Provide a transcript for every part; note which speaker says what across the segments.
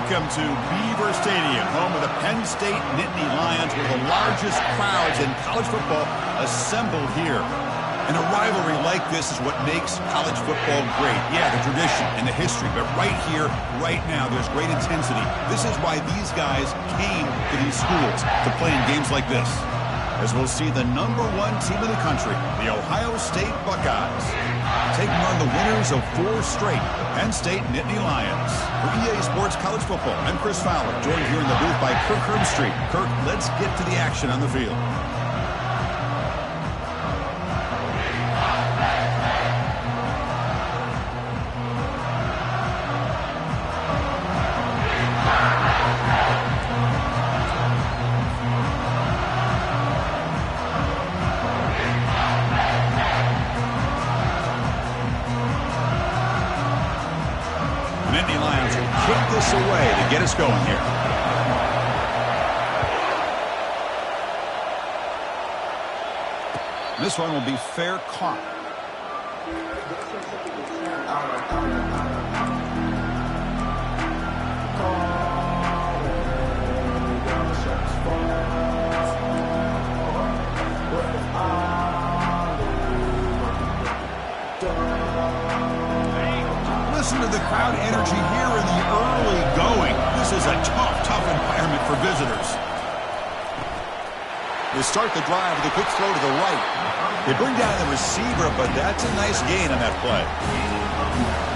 Speaker 1: Welcome to Beaver Stadium, home of the Penn State Nittany Lions, one of the largest crowds in college football assembled here. And a rivalry like this is what makes college football great. Yeah, the tradition and the history, but right here, right now, there's great intensity. This is why these guys came to these schools to play in games like this. As we'll see the #1 team in the country, the Ohio State Buckeyes, taking on the winners of 4 straight, the Penn State Nittany Lions. For EA Sports College Football, I'm Chris Fowler, joined here in the booth by Kirk Herbstreit. Kirk, let's get to the action on the field. Nittany Lions will kick this away to get us going here. This one will be fair caught. Listen to the crowd energy here in the early going. This is a tough environment for visitors. They start the drive with a quick throw to the right. They bring down the receiver, but that's a nice gain on that play.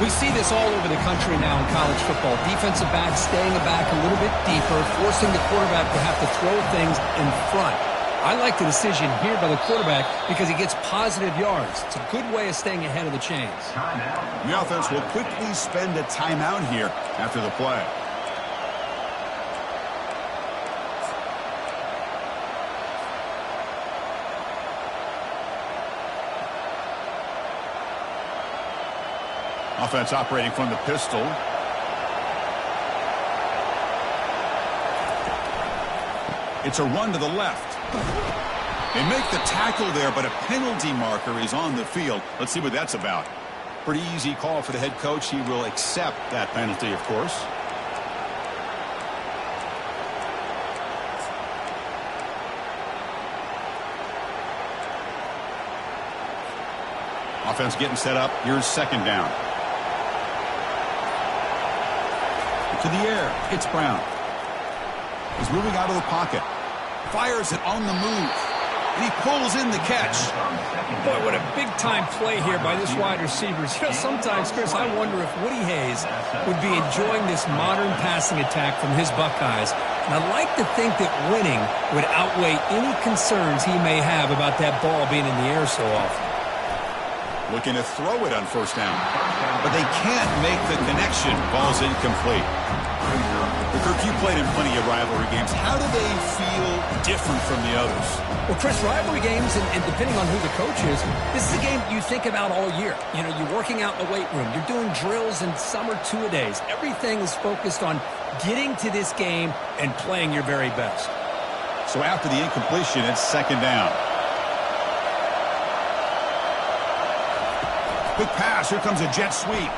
Speaker 2: We see this all over the country now in college football. Defensive backs staying back a little bit deeper, forcing the quarterback to have to throw things in front. I like the decision here by the quarterback because he gets positive yards. It's a good way of staying ahead of the chains.
Speaker 1: The offense will quickly spend a timeout here after the play. Offense operating from the pistol. It's a run to the left. They make the tackle there, but a penalty marker is on the field. Let's see what that's about. Pretty easy call for the head coach. He will accept that penalty, of course. Offense getting set up. Here's second down. To the air. It's Brown. He's moving out of the pocket. Fires it on the move. And he pulls in the catch.
Speaker 2: Boy, what a big-time play here by this wide receiver. You know, sometimes, Chris, I wonder if Woody Hayes would be enjoying this modern passing attack from his Buckeyes. And I'd like to think that winning would outweigh any concerns he may have about that ball being in the air so often.
Speaker 1: Looking to throw it on first down. But they can't make the connection. Ball's incomplete. Kirk, you played in plenty of rivalry games. How do they feel different from the others?
Speaker 2: Well, Chris, rivalry games, and depending on who the coach is, this is a game you think about all year. You know, you're working out in the weight room. You're doing drills and summer two-a-days. Everything is focused on getting to this game and playing your very best.
Speaker 1: So after the incompletion, it's second down. Quick pass. Here comes a jet sweep.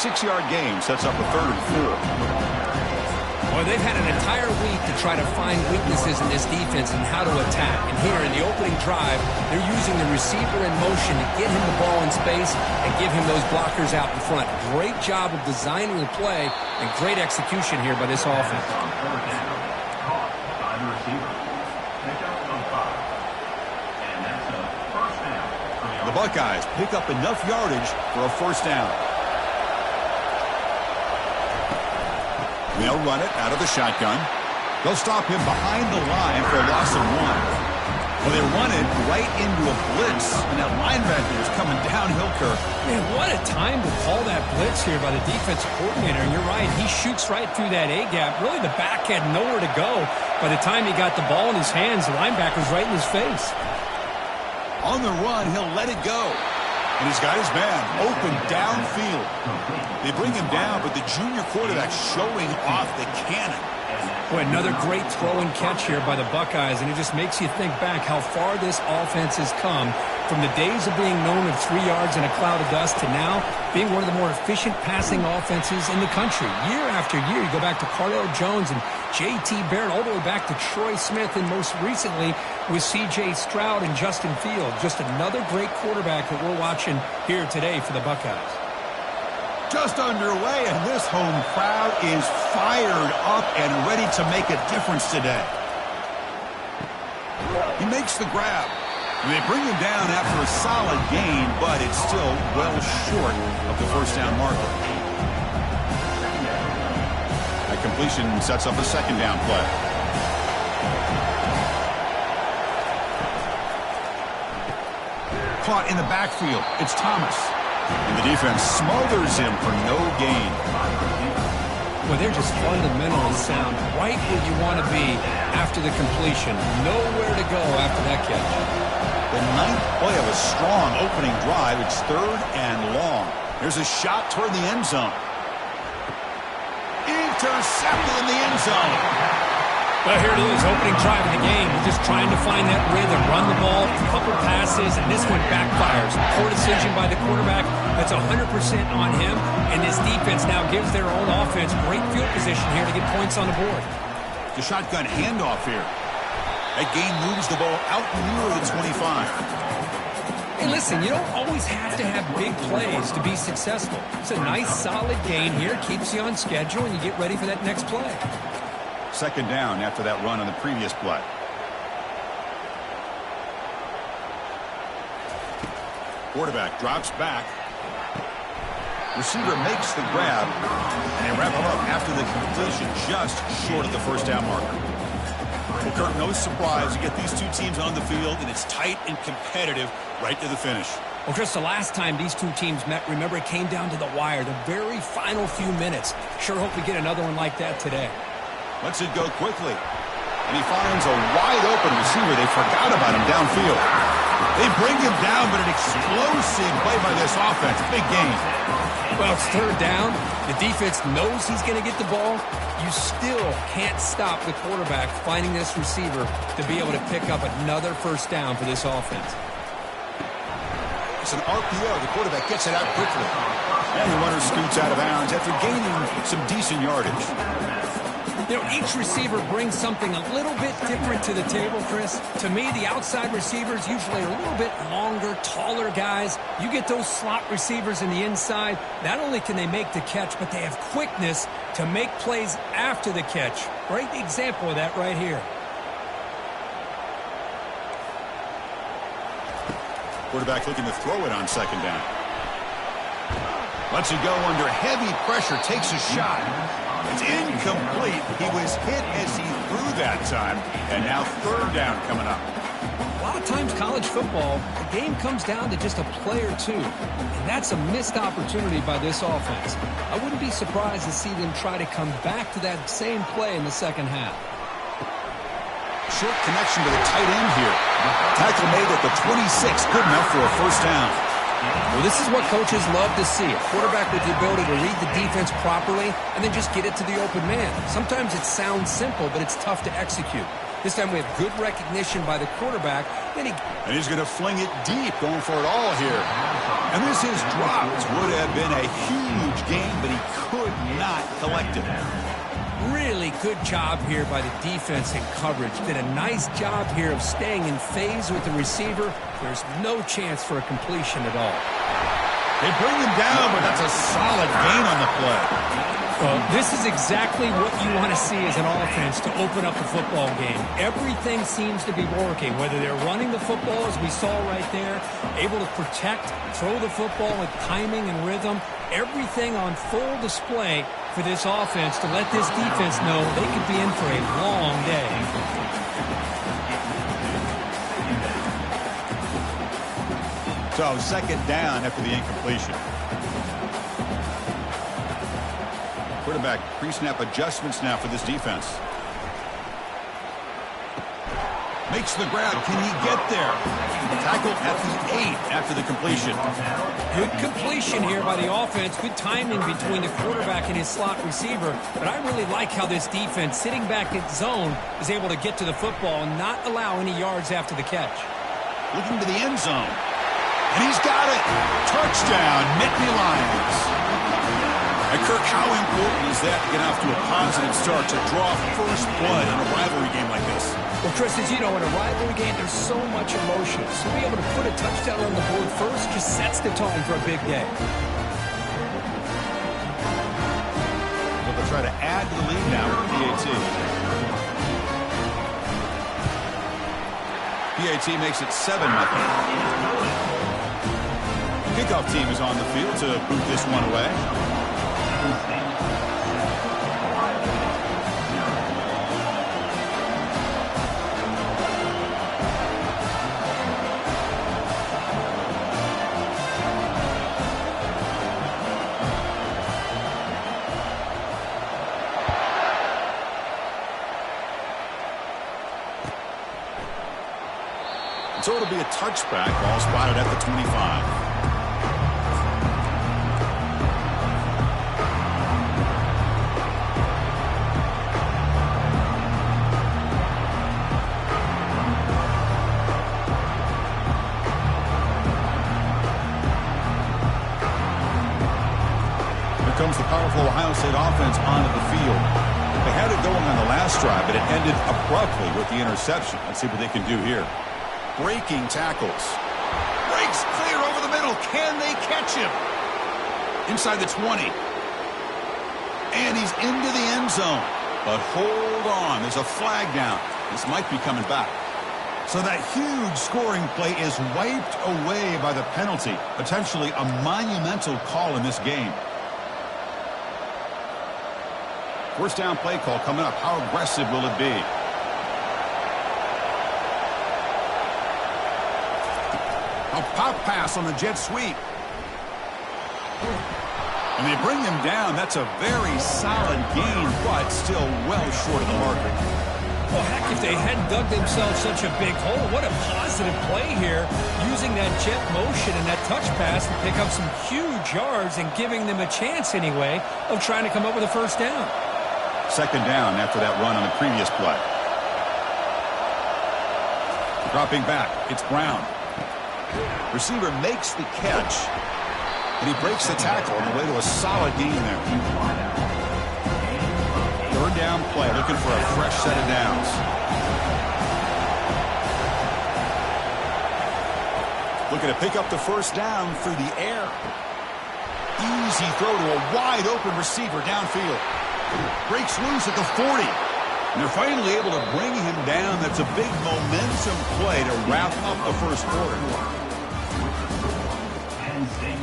Speaker 1: 6-yard gain sets up a 3rd and 4.
Speaker 2: Well, they've had an entire week to try to find weaknesses in this defense and how to attack. And here in the opening drive, they're using the receiver in motion to get him the ball in space and give him those blockers out in front. Great job of designing the play and great execution here by this offense.
Speaker 1: The Buckeyes pick up enough yardage for a first down. They'll run it out of the shotgun. They'll stop him behind the line for a loss of 1. Well, they run it right into a blitz, and that linebacker was coming downhill, Kirk.
Speaker 2: Man, what a time to call that blitz here by the defensive coordinator. And you're right, he shoots right through that A-gap. Really, the back had nowhere to go. By the time he got the ball in his hands, the linebacker's right in his face.
Speaker 1: On the run, he'll let it go. And he's got his man open downfield. They bring him down, but the junior quarterback showing off the cannon.
Speaker 2: Boy, another great throw and catch here by the Buckeyes, and it just makes you think back how far this offense has come from the days of being known of 3 yards in a cloud of dust to now being one of the more efficient passing offenses in the country. Year after year, you go back to Cardale Jones and J.T. Barrett, all the way back to Troy Smith, and most recently with C.J. Stroud and Justin Fields. Just another great quarterback that we're watching here today for the Buckeyes.
Speaker 1: Just underway, and this home crowd is fired up and ready to make a difference today. He makes the grab. They bring him down after a solid gain, but it's still well short of the first down marker. That completion sets up a second down play. Caught in the backfield. It's Thomas. And the defense smothers him for no gain.
Speaker 2: Well, they're just fundamentally sound, right where you want to be after the completion. Nowhere to go after that catch.
Speaker 1: The ninth play of a strong opening drive. It's 3rd and long. There's a shot toward the end zone. Intercepted in the end zone.
Speaker 2: Well, here it is, opening drive of the game. We're just trying to find that rhythm, run the ball, a couple passes, and this one backfires. Poor decision by the quarterback. That's 100% on him, and this defense now gives their own offense great field position here to get points on the board.
Speaker 1: The shotgun handoff here. That gain moves the ball out near the 25.
Speaker 2: Hey, listen, you don't always have to have big plays to be successful. It's a nice, solid gain here, keeps you on schedule, and you get ready for that next play.
Speaker 1: Second down after that run on the previous play. Quarterback drops back. Receiver makes the grab, and they wrap him up after the completion just short of the first down marker. Well, Kirk, no surprise. You get these two teams on the field, and it's tight and competitive right to the finish.
Speaker 2: Well, Chris, the last time these two teams met, remember, it came down to the wire, the very final few minutes. Sure hope we get another one like that today.
Speaker 1: Lets it go quickly. And he finds a wide-open receiver. They forgot about him downfield. They bring him down, but an explosive play by this offense. Big game.
Speaker 2: Well, it's 3rd down. The defense knows he's going to get the ball. You still can't stop the quarterback finding this receiver to be able to pick up another first down for this offense.
Speaker 1: It's an RPO. The quarterback gets it out quickly. And the runner scoots out of bounds after gaining some decent yardage.
Speaker 2: You know, each receiver brings something a little bit different to the table, Chris. To me, the outside receivers usually are a little bit longer, taller guys. You get those slot receivers in the inside, not only can they make the catch, but they have quickness to make plays after the catch. Great example of that right here.
Speaker 1: Quarterback looking to throw it on second down. Lets it go under heavy pressure, takes a shot. It's incomplete. He was hit as he threw that time. And now 3rd down coming up.
Speaker 2: A lot of times college football, the game comes down to just a play or two. And that's a missed opportunity by this offense. I wouldn't be surprised to see them try to come back to that same play in the second half.
Speaker 1: Short connection to the tight end here. Tackle made at the 26. Good enough for a first down.
Speaker 2: Well, this is what coaches love to see. A quarterback with the ability to read the defense properly and then just get it to the open man. Sometimes it sounds simple, but it's tough to execute. This time we have good recognition by the quarterback. And
Speaker 1: he's going to fling it deep, going for it all here. And this is dropped. Would have been a huge gain, but he could not collect it.
Speaker 2: Really good job here by the defense in coverage. Did a nice job here of staying in phase with the receiver. There's no chance for a completion at all.
Speaker 1: They bring him down, but that's a solid gain on the play.
Speaker 2: Well, this is exactly what you want to see as an offense to open up the football game. Everything seems to be working, whether they're running the football, as we saw right there, able to protect, throw the football with timing and rhythm. Everything on full display for this offense to let this defense know they could be in for a long day.
Speaker 1: So, second down after the incompletion. Quarterback pre-snap adjustments now for this defense. Fakes the grab. Can he get there? Tackle at the 8 after the completion.
Speaker 2: Good completion here by the offense. Good timing between the quarterback and his slot receiver. But I really like how this defense, sitting back in zone, is able to get to the football and not allow any yards after the catch.
Speaker 1: Looking to the end zone. And he's got it. Touchdown, Nittany Lions. And Kirk, how important is that to get off to a positive start to draw first blood in a rivalry game like this?
Speaker 2: Well, Chris, as you know, in a rivalry game, there's so much emotion. So being able to put a touchdown on the board first just sets the tone for a big day.
Speaker 1: So they'll try to add to the lead now with PAT. PAT makes it 7-0. Kickoff team is on the field to boot this one away. So it'll be a touchback, ball spotted at the 25. Here comes the powerful Ohio State offense onto the field. They had it going on the last drive, but it ended abruptly with the interception. Let's see what they can do here. Breaking tackles. Breaks clear over the middle. Can they catch him? Inside the 20. And he's into the end zone. But hold on. There's a flag down. This might be coming back. So that huge scoring play is wiped away by the penalty. Potentially a monumental call in this game. First down play call coming up. How aggressive will it be? A pop pass on the jet sweep. And they bring him down. That's a very solid gain, but still well short of the marker.
Speaker 2: Well, heck, if they hadn't dug themselves such a big hole, what a positive play here, using that jet motion and that touch pass to pick up some huge yards and giving them a chance anyway of trying to come up with a first down.
Speaker 1: Second down after that run on the previous play. Dropping back, it's Brown. Receiver makes the catch, and he breaks the tackle on the way to a solid gain there. Third down play, looking for a fresh set of downs. Looking to pick up the first down through the air. Easy throw to a wide open receiver downfield. Breaks loose at the 40. And they're finally able to bring him down. That's a big momentum play to wrap up the first quarter.
Speaker 3: Penn State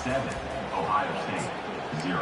Speaker 3: 7, Ohio State 0.